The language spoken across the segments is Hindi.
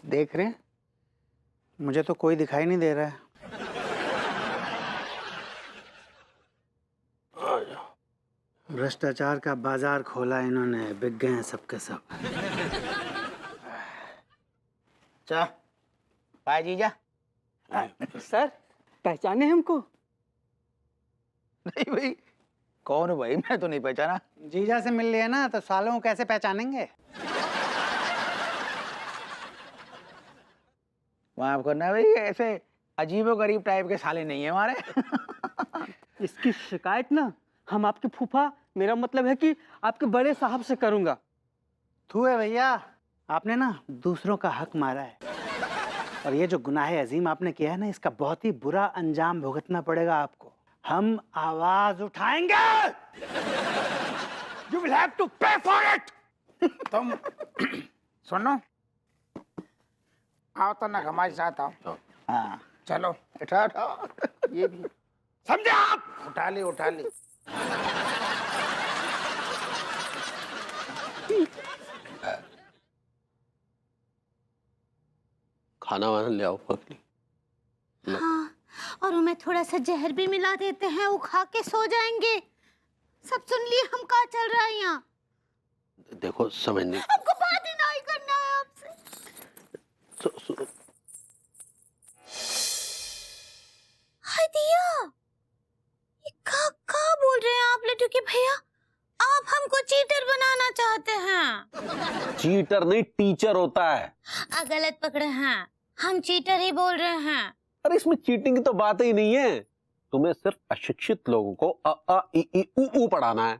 देख रहे हैं? मुझे तो कोई दिखाई नहीं दे रहा है। भ्रष्टाचार का बाजार खोला इन्होंने, बिक गए हैं सबके सब। चा पाए जीजा। सर पहचाने हमको? नहीं भाई, कौन है भाई? मैं तो नहीं पहचाना। जीजा से मिल लिया ना तो सालों को कैसे पहचानेंगे? माफ करना भाई, ऐसे अजीबो गरीब टाइप के साले नहीं है हमारे। इसकी शिकायत ना हम आपके फूफा, मेरा मतलब है कि आपके बड़े साहब से करूंगा। तू है भैया, आपने ना दूसरों का हक मारा है, और ये जो गुनाह अजीम आपने किया है ना, इसका बहुत ही बुरा अंजाम भुगतना पड़ेगा आपको। हम आवाज उठाएंगे। You will have to pay for it. तुम सुनो, आओ तो ना हमारे साथ आओ। हाँ चलो, उठा ये भी समझे आप? उठा ली। खाना वाना ले आओ पगली। हाँ, और उन्हें थोड़ा सा जहर भी मिला देते हैं, वो खा के सो जाएंगे। सब सुन लिए हम कहाँ चल रहा है यहाँ। देखो समझने हमको बात ही नहीं करना है आपसे। हाय दिया, ये क्या बोल रहे हैं आप लड्डू के भैया? आप हमको चीटर बनाना चाहते हैं? चीटर नहीं, टीचर होता है। गलत पकड़े हैं, हम चीटर ही बोल रहे हैं। अरे इसमें चीटिंग की तो बात ही नहीं है। तुम्हें सिर्फ अशिक्षित लोगों को अ आ इ ई उ ऊ पढ़ाना है।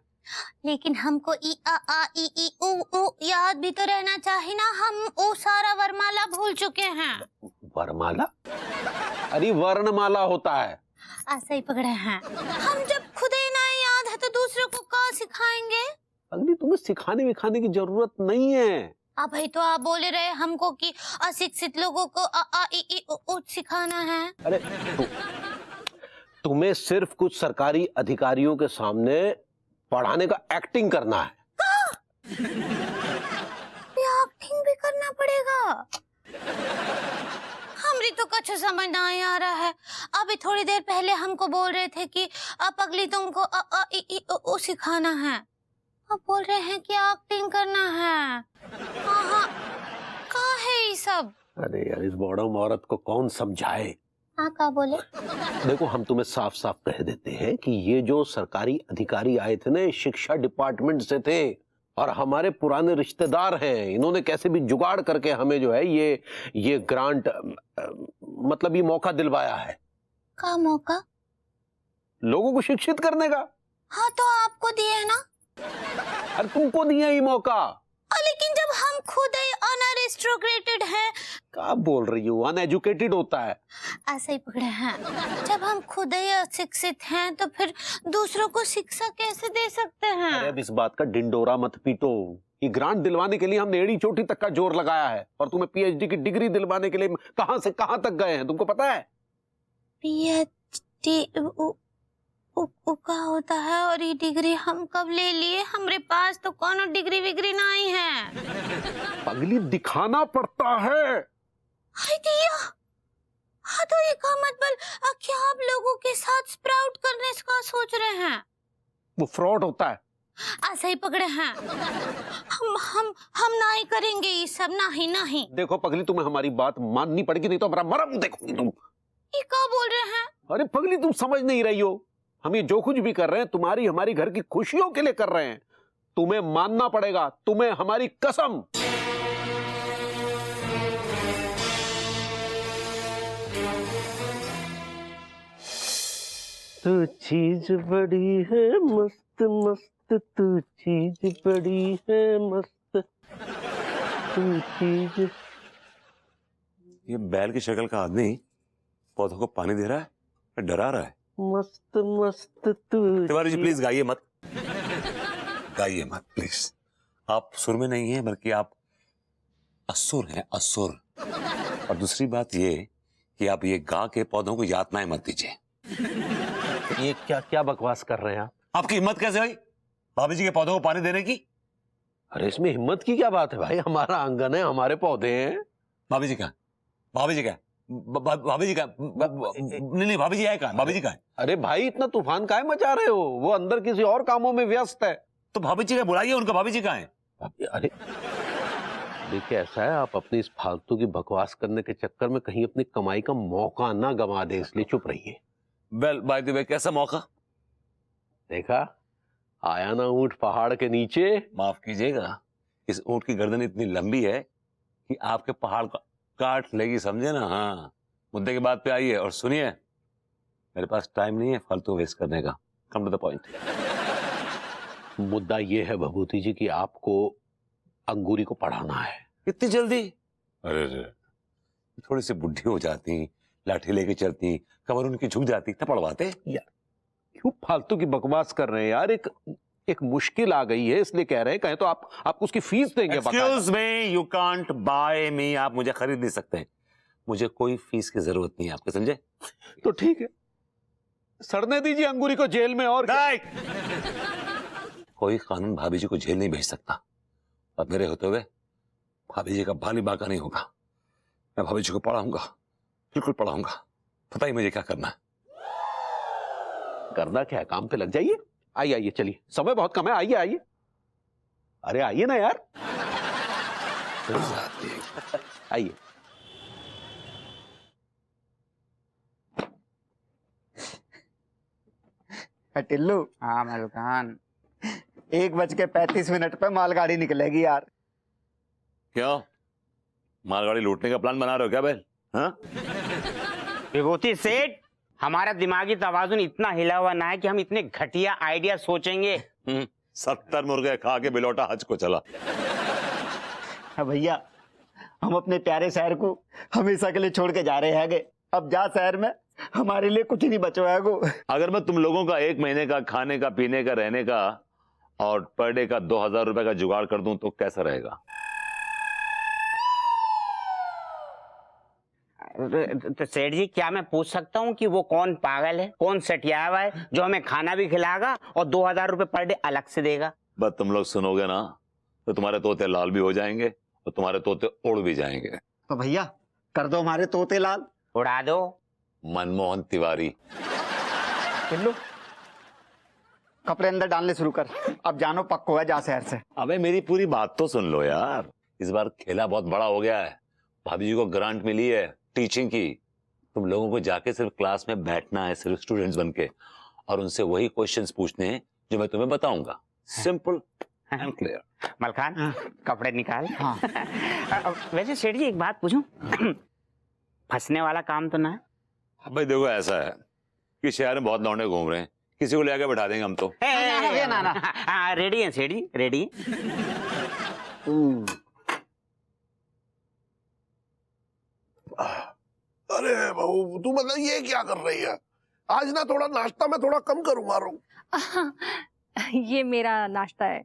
लेकिन हमको ई आ ई ई उ ऊ याद भी तो रहना चाहिए ना। हम वो सारा वरमाला भूल चुके हैं। वरमाला? अरे वर्णमाला होता है। ऐसे ही पकड़े हैं। हम जब खुद ही ना याद है तो दूसरों को क्या सिखाएंगे? अगली तुम्हें सिखाने विखाने की जरूरत नहीं है। अब भाई तो आप बोले रहे हमको कि अशिक्षित लोगों को अ आ ई ई उ ऊ सिखाना है। अरे तुम्हें सिर्फ कुछ सरकारी अधिकारियों के सामने पढ़ाने का एक्टिंग करना है। एक्टिंग भी करना पड़ेगा? हमरी तो कुछ समझ नहीं आ रहा है। अभी थोड़ी देर पहले हमको बोल रहे थे कि अब अगली तुमको अ आ ई ई उ ऊ सिखाना है। अब बोल रहे हैं कि एक्टिंग करना है। हाँ, क्या है ये सब? अरे यार, इस बॉडम औरत को कौन समझाए। हाँ, क्या बोले? देखो, हम तुम्हें साफ साफ कह देते हैं कि ये जो सरकारी अधिकारी आए थे ना, शिक्षा डिपार्टमेंट से थे और हमारे पुराने रिश्तेदार हैं। इन्होंने कैसे भी जुगाड़ करके हमें जो है ये ग्रांट मतलब ये मौका दिलवाया है। क्या मौका? लोगों को शिक्षित करने का। हाँ, तो आपको दिए ना। अरे तुमको दिया ये मौका। लेकिन जब हम खुद ही अनएजुकेटेड हैं। क्या बोल रही हो? अनएजुकेटेड होता है। ऐसे ही पकड़े हैं। जब हम खुद ही अशिक्षित हैं तो फिर दूसरों को शिक्षा कैसे दे सकते हैं? अरे अब इस बात का डिंडोरा मत पीटो। ये ग्रांट दिलवाने के लिए हमने एड़ी चोटी तक का जोर लगाया है, और तुम्हें पीएचडी की डिग्री दिलवाने के लिए कहां से कहां तक गए हैं, तुमको पता है? पीएचडी का होता है, और ये डिग्री हम कब ले लिए? हमारे पास तो कौन डिग्री विग्री नहीं है। पगली, दिखाना पड़ता है। हाय दिया, हाँ तो ये का मतलब क्या आप लोगों के साथ स्प्राउट करने का सोच रहे हैं? वो फ्रॉड होता है। ऐसे ही पकड़े हैं। हम नहीं करेंगे ये सब, नहीं। देखो पगली, तुम्हें हमारी बात माननी पड़ेगी, नहीं तो हमारा मरम देखोगी तुम। ये क्या बोल रहे हैं? अरे पगली, तुम समझ नहीं रही हो। हम ये जो कुछ भी कर रहे हैं तुम्हारी हमारी घर की खुशियों के लिए कर रहे हैं। तुम्हें मानना पड़ेगा, तुम्हें हमारी कसम। तू चीज बड़ी है मस्त मस्त, तू चीज बड़ी है मस्त, तू चीज। ये बैल की शक्ल का आदमी पौधों को पानी दे रहा है, डरा रहा है। मस्त मस्त तू। तिवारी जी प्लीज गाइए मत, गाइए मत प्लीज। आप सुर में नहीं हैं, बल्कि आप असुर हैं, असुर। और दूसरी बात ये कि आप ये गा के पौधों को यातनाएं मत दीजिए। ये क्या बकवास कर रहे हैं आप? आपकी हिम्मत कैसे हुई भाभी जी के पौधों को पानी देने की? अरे इसमें हिम्मत की क्या बात है भाई? हमारा आंगन है, हमारे पौधे हैं। भाभी जी कहाँ? भाभी जी कहाँ? भाभी जी कहाँ? नहीं भाभी जी है कहाँ? भाभी जी कहाँ? अरे भाई इतना तूफान काहे मचा रहे हो? वो अंदर किसी और कामों में व्यस्त है। तो भाभी जी का बुलाइए उनका। भाभी जी कहाँ है? अरे देखिए ऐसा है, आप अपनी इस फालतू की बकवास करने के चक्कर में कहीं अपनी कमाई का मौका ना गंवा दे, इसलिए चुप रहिए। वेल बाय द वे, कैसा मौका? देखा, आया ना ऊंट पहाड़ के नीचे। माफ कीजिएगा, इस ऊंट की गर्दन इतनी लंबी है कि आपके पहाड़ का काट लेगी, समझे ना? हाँ, मुद्दे के बात पे आइए और सुनिए, मेरे पास टाइम नहीं है फालतू वेस्ट करने का। Come to the point. मुद्दा ये है भभूति जी कि आपको अंगूरी को पढ़ाना है। इतनी जल्दी? अरे थोड़ी सी बुढ़ी हो जाती, लाठी लेके चलती, कमर उनकी झुक जाती, तब पढ़वाते। यार क्यों फालतू की बकवास कर रहे हैं यार? एक मुश्किल आ गई है इसलिए कह रहे हैं, कहें तो आप उसकी फीस देंगे। Excuse me, you can't buy me. आप मुझे खरीद नहीं सकते, मुझे कोई फीस की जरूरत नहीं है आपके, समझे? तो ठीक है, सड़ने दीजिए अंगूरी को जेल में। और कोई कानून भाभी जी को जेल नहीं भेज सकता, और मेरे होते हुए भाभी जी का बाली बाका नहीं होगा। मैं भाभी जी को पढ़ाऊंगा, बिल्कुल पढ़ाऊंगा। पता ही मुझे क्या करना है। करना क्या है, काम पे लग जाइए। आइए चलिए, समय बहुत कम है। आइए अरे आइए ना यार, आइए। टिल्लू। हाँ मलकान, 1:35 पे मालगाड़ी निकलेगी यार। क्यों, मालगाड़ी लूटने का प्लान बना रहे हो क्या बैल? हाँ? विभूति सेठ, हमारा दिमागी तवाजुन इतना हिला हुआ ना है कि हम इतने घटिया आइडिया सोचेंगे। 70 मुर्गे खा के बिलौटा हज को चला। हाँ भैया, हम अपने प्यारे शहर को हमेशा के लिए छोड़ के जा रहे हैं। अब जा शहर में हमारे लिए कुछ नहीं बचा है। अगर मैं तुम लोगों का 1 महीने का खाने का, पीने का, रहने का और पर डे का 2000 रुपए का जुगाड़ कर दूं तो कैसा रहेगा? तो सेठ जी, क्या मैं पूछ सकता हूँ कि वो कौन पागल है, कौन सटिया हुआ है जो हमें खाना भी खिलाएगा और 2000 रुपए पर डे अलग से देगा? बस तुम लोग सुनोगे ना तो तुम्हारे तोते लाल भी हो जाएंगे और तुम्हारे तोते उड़ भी जाएंगे। तो भैया कर दो हमारे तोते लाल। उड़ा दो। मनमोहन तिवारी। टिल्लू, कपड़े अंदर डालने शुरू कर। अब जानो पक्को है जा शहर से। अबे मेरी पूरी बात तो सुन लो यार। इस बार खेला बहुत बड़ा हो गया है। भाभी जी को ग्रांट मिली है टीचिंग की। तुम लोगों को जाके सिर्फ क्लास में बैठना है, सिर्फ स्टूडेंट्स बनके, और उनसे वही क्वेश्चंस पूछने हैं जो मैं तुम्हें बताऊंगा। Simple and clear. मलखान, कपड़े निकाल। हाँ। वैसे सेठ जी एक बात पूछूं? फंसने वाला काम तो ना है? भाई देखो, ऐसा है कि शहर में बहुत लौंडे घूम रहे हैं, किसी को ले आके बैठा देंगे हम तो। रेडी है सेठ जी, रेडी। अरे बहू, तू मतलब ये क्या कर रही है? आज ना थोड़ा नाश्ता में थोड़ा कम करूंगा। ये मेरा नाश्ता है।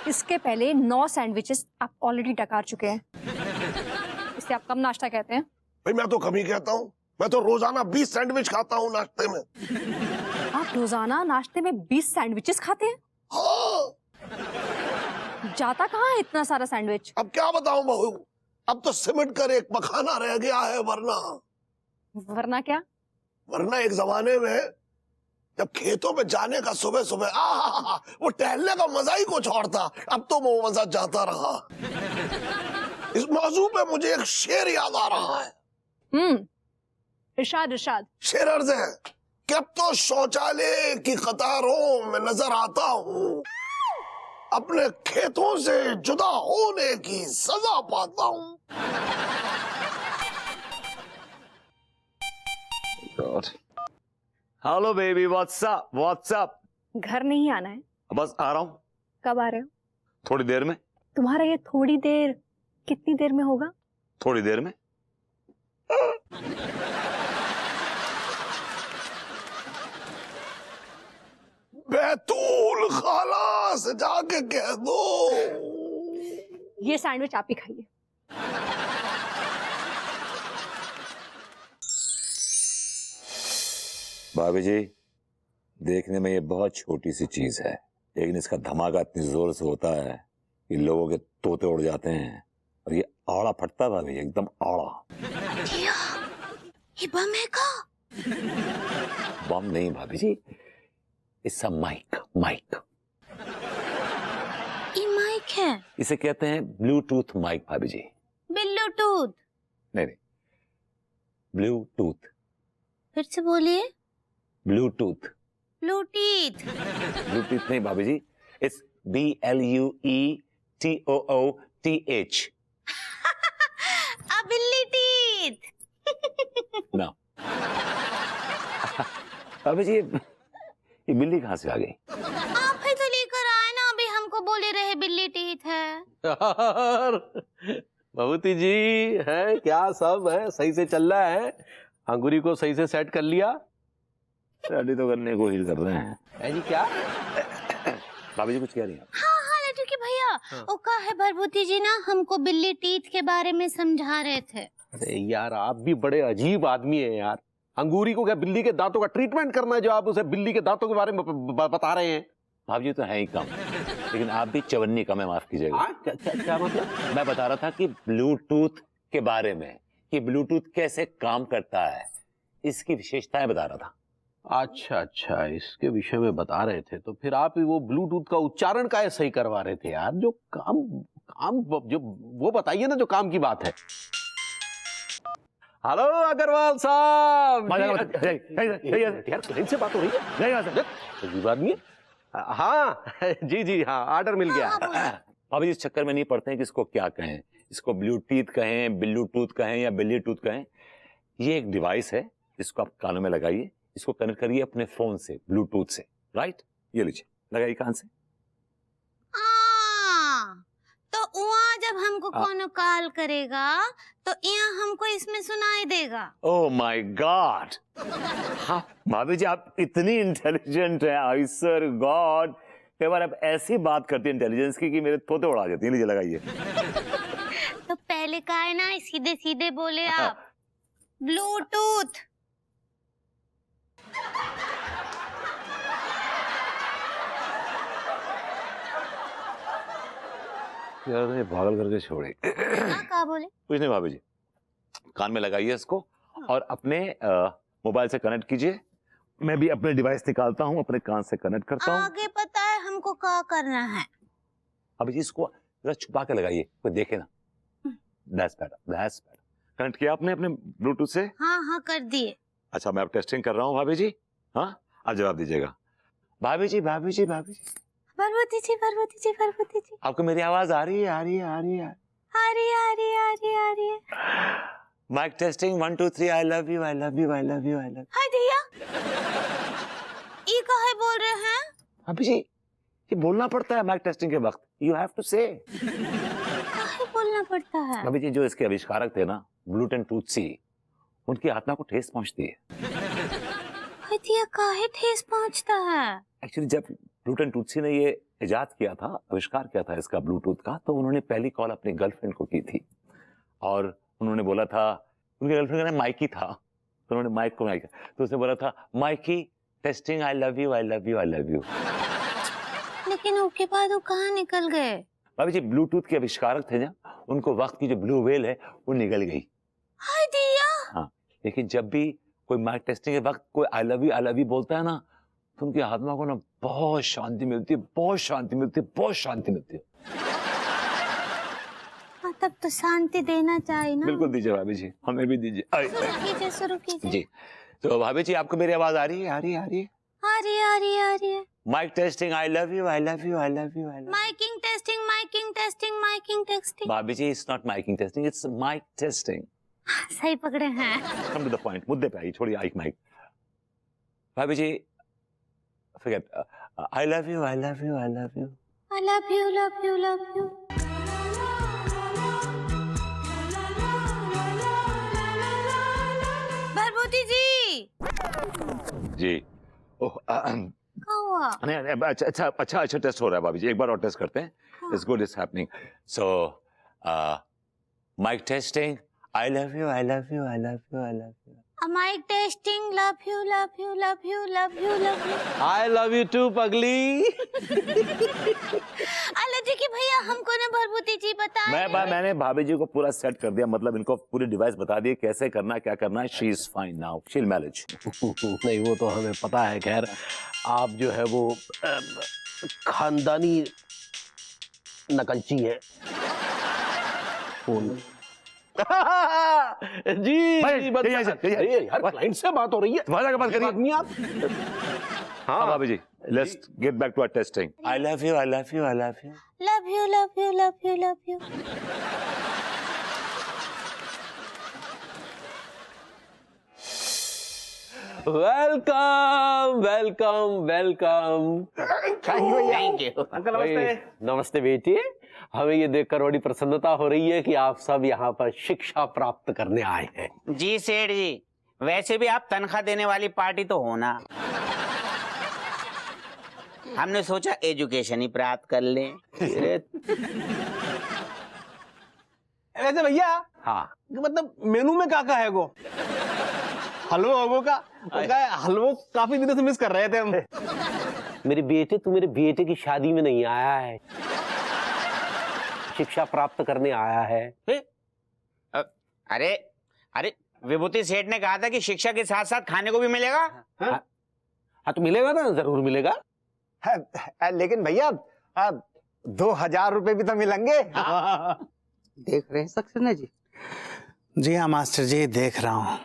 इसके पहले 9 सैंडविचेस आप ऑलरेडी डकार चुके हैं। इसे आप कम नाश्ता कहते हैं? भाई मैं तो कम ही कहता हूँ। मैं तो रोजाना 20 सैंडविच खाता हूँ नाश्ते में। आप रोजाना नाश्ते में 20 सैंडविचेस खाते हैं? हाँ। जाता कहाँ है इतना सारा सैंडविच? अब क्या बताऊं बहू, अब तो सिमट कर एक मखाना रह गया है। वरना क्या? वरना एक जमाने में जब खेतों में जाने का सुबह सुबह वो टहलने का मजा ही कुछ और था। अब तो वो मजा जाता रहा। इस मौजू पे मुझे एक शेर याद आ रहा है। इरशाद इरशाद। शेर अर्ज है कि अब तो शौचालय की कतारों में नजर आता हूँ, अपने खेतों से जुदा होने की सजा पाता हूँ। Hello baby, what's up what's up? घर नहीं आना है? बस आ रहा हूँ। कब आ रहे हो? थोड़ी देर में। तुम्हारा ये थोड़ी देर कितनी देर में होगा? थोड़ी देर में। बैतूल खाला से जाके कह दो ये सैंडविच आप ही खाइए। भाभी जी, देखने में ये बहुत छोटी सी चीज है, लेकिन इसका धमाका इतनी जोर से होता है कि लोगों के तोते उड़ जाते हैं और ये आड़ा फटता है भाभी, एकदम आड़ा। दिया, ये बम है का? बम नहीं भाभी जी, इट्स अ माइक। माइक, ये माइक है? इसे कहते हैं ब्लूटूथ माइक भाभी जी। ब्लूटूथ? नहीं, ब्लूटूथ। फिर से बोलिए। ब्लूटूथ। ब्लूटूथ? ब्लूटूथ नहीं भाभी जी, इट्स BLUETOOTH। Ability। ना भाभी जी, ये बिल्ली कहाँ से आ गई? आप ही तो लेकर आए ना, अभी हमको बोले रहे बिल्ली टीथ है। यार भभूति जी, है क्या सब है? सही से चल रहा है? अंगूरी को सही से सेट कर लिया? रेडी तो करने को हील कर रहे हैं। है जी क्या? भाभी जी कुछ कह रही हैं? हाँ हाँ लड्डू के भैया, वो का है भरभूति जी ना हमको बिल्ली टीथ के बारे में समझा रहे थे। अरे यार, आप भी बड़े अजीब आदमी हैं यार। अंगूरी को क्या बिल्ली के दांतों का ट्रीटमेंट करना है जो आप उसे बिल्ली के दांतों के बारे में बता रहे हैं? भाभी जी तो है ही कम, लेकिन आप भी चवन्नी कम है, माफ कीजिएगा। क्या मतलब? मैं बता रहा था कि ब्लूटूथ के बारे में, कि ब्लूटूथ कैसे काम करता है, इसकी विशेषताएं बता रहा था। अच्छा, इसके विषय में बता रहे थे। तो फिर आप वो ब्लूटूथ का उच्चारण का सही करवा रहे थे यार। जो काम जो वो बताइए ना, जो काम की बात है। हेलो अग्रवाल साहब। यार कहीं से बात हो रही है? अजीब आदमी है। हाँ जी हाँ, ऑर्डर मिल गया। भाभी इस चक्कर में नहीं पड़ते हैं कि इसको क्या कहें, इसको ब्लूटूथ कहें, बिल्लूटूथ कहें या बिल्लीटूथ कहें। ये एक डिवाइस है, इसको आप कानों में लगाइए, इसको कनेक्ट करिए अपने फोन से, ब्लूटूथ से। राइट, ये लीजिए, लगाइए कान से। तो वहाँ जब हमको कोनो कॉल करेगा तो यहाँ हमको इसमें सुनाई देगा। ओह माय गॉड, हाँ भाभी जी आप इतनी इंटेलिजेंट है, आई सर गॉड। कई बार आप ऐसी बात करती है इंटेलिजेंस की कि मेरे तोते उड़ा जाती है। लीजिए लगाइए। तो पहले का है ना, सीधे सीधे बोले आप। ब्लूटूथ। यार ये पागल करके छोड़े। क्या बोले? कुछ नहीं भाभी जी, कान में लगाइए इसको और अपने मोबाइल से कनेक्ट कीजिए। मैं भी अपने डिवाइस निकालता हूँ, अपने कान से कनेक्ट करता हूँ। आगे पता है हमको क्या करना है। अभी जी इसको जरा छुपा के लगाइए, कोई देखे ना। That's better, that's better। Connect किया आपने अपने ब्लूटूथ से? हाँ कर दिए। अच्छा, मैं अब टेस्टिंग कर रहा हूँ भाभी जी। हाँ, आप जवाब दीजिएगा। भाभी जी भरभूति जी। आपको मेरी आवाज आ रही है? आ रही है। Mic testing 1 2 3। I love you. Hi Diya, ये काहे बोल रहे हैं? भाभी जी ये बोलना पड़ता है माइक टेस्टिंग के वक्त, यू हैव टू से। काहे बोलना पड़ता है? भाभी जी जो इसके आविष्कारक थे ना, ब्लूटन टूथसी, उनकी आत्मा को ठेस पहुंचती है। हाय दिया, काहे ठेस पहुंचता है? एक्चुअली जब ब्लूटन टूथसी ने ये इजाद किया था, आविष्कार किया था इसका ब्लूटूथ का, तो उन्होंने पहली कॉल अपनी गर्लफ्रेंड को की थी और उन्होंने बोला था, उनके गर्लफ्रेंड का नाम माइकी था, तो उन्होंने माइक को माइक, तो उसने बोला था Mikey testing I love you. लेकिन उसके बाद वो कहाँ निकल गए? भाभी जी ब्लूटूथ के आविष्कारक थे ना, उनको वक्त की जो ब्लू व्हेल है वो निकल गई। हाय दिया। हाँ, लेकिन जब भी कोई माइक टेस्टिंग के वक्त कोई आई लव यू बोलता है ना, तो उनकी आत्मा को ना बहुत शांति मिलती है। तब तो शांति देना चाहिए ना। बिल्कुल दीजिए भाभी जी, हमें भी दीजिए। शुरू कीजिए जी। तो भाभी जी आपको मेरी आवाज आ रही है? आ रही है। Mic testing I love you. Miking testing. भाभी जी it's not miking testing, it's mic testing. सही पकड़े हैं। कम टू द पॉइंट, मुद्दे पे आइए, छोड़िए माइक। भाभी जी forget I love you। Bharbhuti जी। ओह क्या हुआ? नहीं, अच्छा टेस्ट हो रहा है भाभी जी, एक बार और टेस्ट करते हैं। It's good, it's happening. So mike testing I love you. Mike testing love you. I love you too पगली। अलग की भैया हमको ना भरभूति जी बता मैंने भाभी जी को पूरा सेट कर दिया, मतलब इनको पूरी डिवाइस बता दी कैसे करना है, क्या करना है। She is fine now, she will manage. नहीं वो तो हमें पता है। खैर आप जो है वो खानदानी नकलची है। फोन जी जी यार क्लाइंट से बात हो रही है। बात करिए आदमी आप। हाँ भाभी जी, let's get back to our testing. I love you, I love you, I love you. Love you love you love you love you. Welcome welcome welcome. Thank you. Uncle नमस्ते। नमस्ते बेटी। हमें ये देखकर बड़ी प्रसन्नता हो रही है कि आप सब यहाँ पर शिक्षा प्राप्त करने आए हैं। जी सेठ जी, वैसे भी आप तनख्वाह देने वाली पार्टी तो हो ना, हमने सोचा एजुकेशन ही प्राप्त कर लें। वैसे भैया हाँ मतलब मेनू में क्या है वो हलवा होगो का हलवो काफी दिनों से मिस कर रहे थे हम। मेरे बेटे, तू मेरे बेटे की शादी में नहीं आया है, शिक्षा प्राप्त करने आया है। अरे अरे विभूति सेठ ने कहा था कि शिक्षा के साथ साथ खाने को भी मिलेगा। हाँ तो मिलेगा ना, जरूर मिलेगा। लेकिन भैया 2000 रुपए भी तो मिलेंगे। देख रहे हैं सक्सेना जी। जी हाँ मास्टर जी, देख रहा हूँ।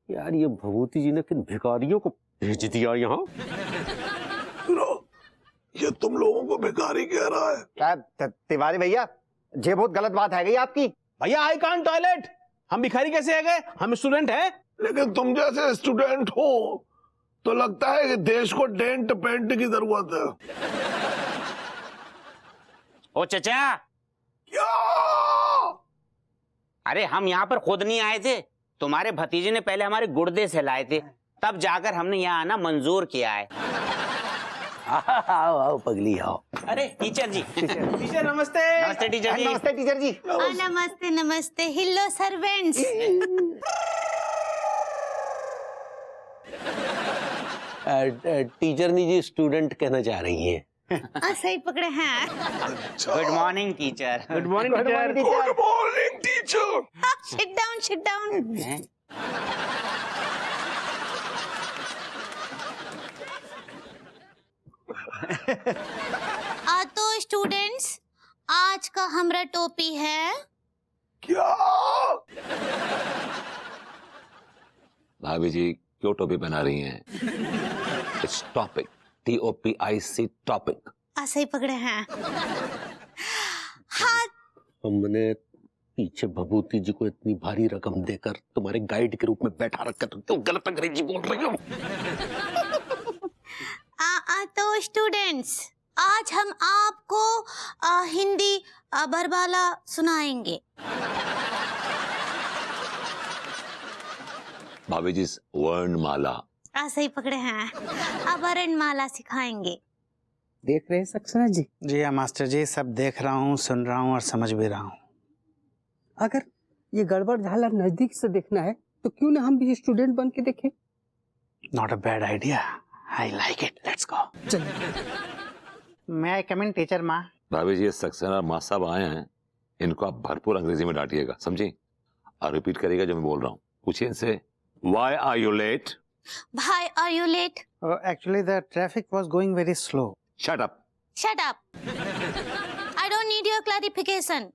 यार ये भभूति जी ने किन भिखारियों को भेज दिया यहाँ। ये तुम लोगों को भिखारी कह रहा है? तिवारी भैया, ये बहुत गलत बात है गई आपकी। भैया आई कांट टॉयलेट, हम भिखारी कैसे आ गए? हम स्टूडेंट हैं। लेकिन तुम जैसे स्टूडेंट हो तो लगता है कि देश को डेंट पेंट की जरूरत है। ओ चचा, क्या? अरे हम यहाँ पर खुद नहीं आए थे, तुम्हारे भतीजे ने पहले हमारे गुर्दे से लाए थे, तब जाकर हमने यहाँ आना मंजूर किया है। आओ आओ पगली आओ। अरे टीचर जी। टीचर नमस्ते। नमस्ते टीचर जी। नमस्ते टीचर जी। नमस्ते नमस्ते। Hello servants. टीचर जी स्टूडेंट कहना चाह रही हैं। सही पकड़े हैं। Good morning teacher. Good morning teacher. Good morning teacher. Sit down sit down. तो स्टूडेंट्स, आज का हमारा टॉपिक है क्या? भाभी जी क्यों टोपी पहना रही हैं? It's topic, TOPIC topic. सही पकड़े हैं। हाँ हमने पीछे भभूति जी को इतनी भारी रकम देकर तुम्हारे गाइड के रूप में बैठा रखा, तो क्यों गलत अंग्रेजी बोल रही हो? तो स्टूडेंट्स, आज हम आपको हिंदी बरबाला सुनाएंगे। भाभी जी वर्णमाला। सही पकड़े हैं। वर्णमाला सिखाएंगे। देख रहे हैं सक्सेना जी। जी हाँ मास्टर जी, सब देख रहा हूँ, सुन रहा हूँ और समझ भी रहा हूँ। अगर ये गड़बड़ झाला नजदीक से देखना है तो क्यों ना हम भी स्टूडेंट बन के देखें। Not a bad idea, I like it, let's go. मैं आई कम इन टीचर माँ? भाभी जी सक्सेना माँ साहब आए हैं, इनको आप भरपूर अंग्रेजी में डांटिएगा, समझी? और रिपीट करिएगा जो मैं बोल रहा हूँ। पूछिए इनसे, Why are you late? Why are you late? Actually the traffic was going very slow. Shut up. Shut up. I don't need your clarification.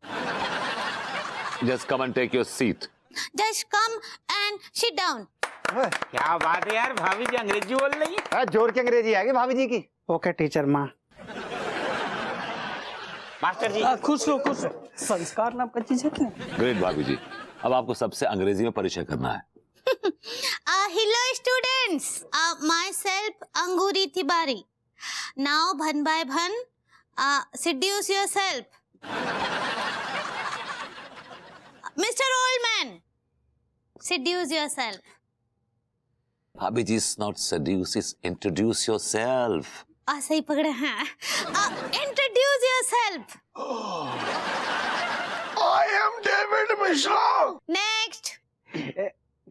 Just come and take your seat. Just come and sit down. क्या बात है यार, भाभी जी अंग्रेजी बोल रही है। जोर की अंग्रेजी आ गई भाभी जी की। ओके टीचर माँ। मास्टर जी खुश हो खुश हो। संस्कार नाम का चीज है कि नहीं? ग्रेट भाभी जी, अब आपको सबसे अंग्रेजी में परिचय करना है। Hello students. Myself Anguri Tibari. Now bhan by bhan, seduce yourself. Mr. Oldman, seduce yourself. भाभी जी, it's not seduce, it's introduce yourself. सही पकड़े हैं। Introduce yourself. I am David Mishra. Next.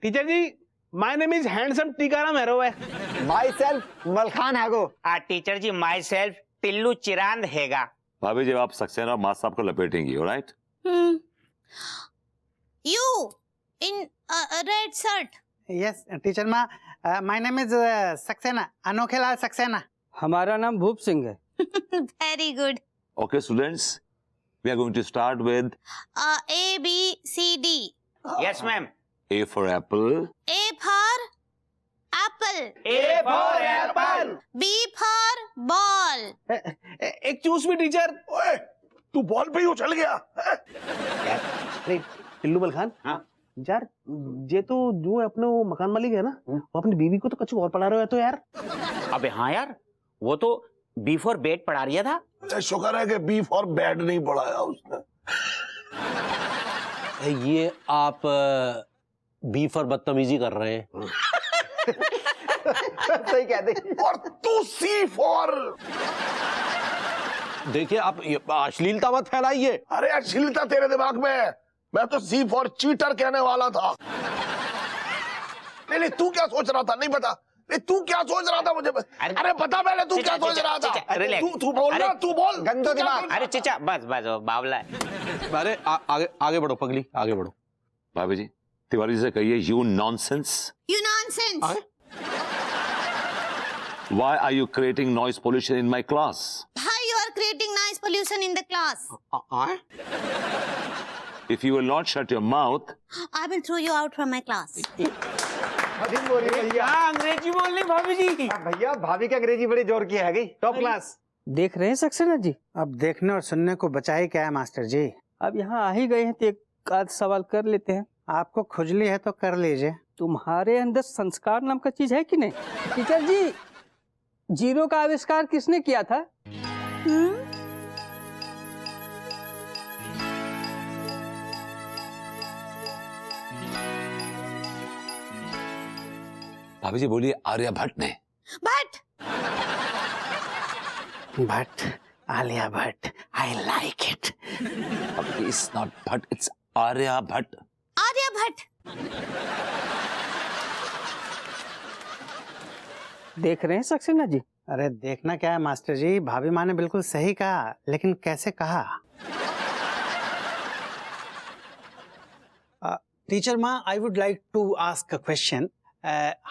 Teacher जी, my name is handsome Tikaram hero है। माई सेल्फ मलखान हैगो। टीचर जी माई सेल्फ टिल्लू चिरांद हैगा। भाभी जी आप सक्सेना और माँ साहब को लपेटेंगी, alright? You in a red shirt. Yes teacher माँ, my name is Saxena, Anokhelal Saxena. हमारा नाम भूप सिंह है। Very good. Okay, students, we are going to start with A B C D. Yes ma'am. A for apple, A for apple. A for Apple. B for ball. एक चूस भी टीचर। ओए, तू बॉल पे ही उछल गया हैं? अरे टिल्लू बल खान, हाँ? यार ये तो जो अपने वो मकान मालिक है ना, वो अपनी बीवी को तो कुछ और पढ़ा रहा है तो यार। अबे हाँ यार, वो तो बी फॉर बेट पढ़ा रही था। अरे शुक्र है कि बी फॉर बैड नहीं पढ़ाया उसने। ये आप बी फॉर बदतमीजी कर रहे हैं। सही कहते। और तू सी फॉर। देखिए आप ये अश्लीलता मत फैलाइए। अरे अश्लीलता तेरे दिमाग में है, मैं तो सी फॉर चीटर कहने वाला था। नहीं तू क्या सोच रहा था नहीं पता? नहीं तू क्या सोच रहा था मुझे? अरे बता पहले तू क्या सोच रहा था? तू बोल ना, तू बोल। गंदो दिमाग। अरे चिचा बस बस वो बावला है। अरे आगे आगे बढ़ो पगली, आगे बढ़ो। भाभी जी, तिवारी से कहिए you nonsense. You nonsense. Why are you creating noise pollution in my class? Why you are creating noise pollution in the class? If you will not shut your mouth, I will throw you out from my class. अधिक बोल रही भैया। अंग्रेजी बोलनी भाभी जी। भैया भाभी की अंग्रेजी बड़ी जोर की है गई, टॉप क्लास। देख रहे हैं सक्सेना जी? अब देखने और सुनने को बचा ही क्या है मास्टर जी। अब यहाँ आ ही गए हैं तो एक आध सवाल कर लेते हैं। आपको खुजली है तो कर लीजिए। तुम्हारे अंदर संस्कार नाम का चीज है कि नहीं? टीचर जी, जीरो का आविष्कार किसने किया था? भाभी जी बोलिए आर्यभट्ट ने। But Bhatt, Alia Bhatt, I like it. It's not Bhatt, it's Aryabhatta. Aryabhat. देख रहे हैं सक्सेना जी? अरे देखना क्या है मास्टर जी, भाभी माँ ने बिल्कुल सही कहा, लेकिन कैसे कहा? टीचर माँ, I would like to ask a question.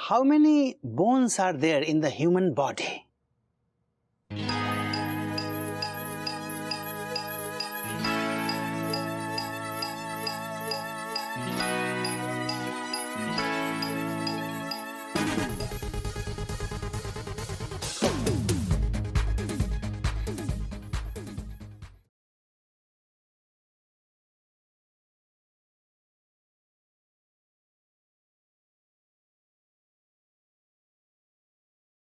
How many bones are there in the human body?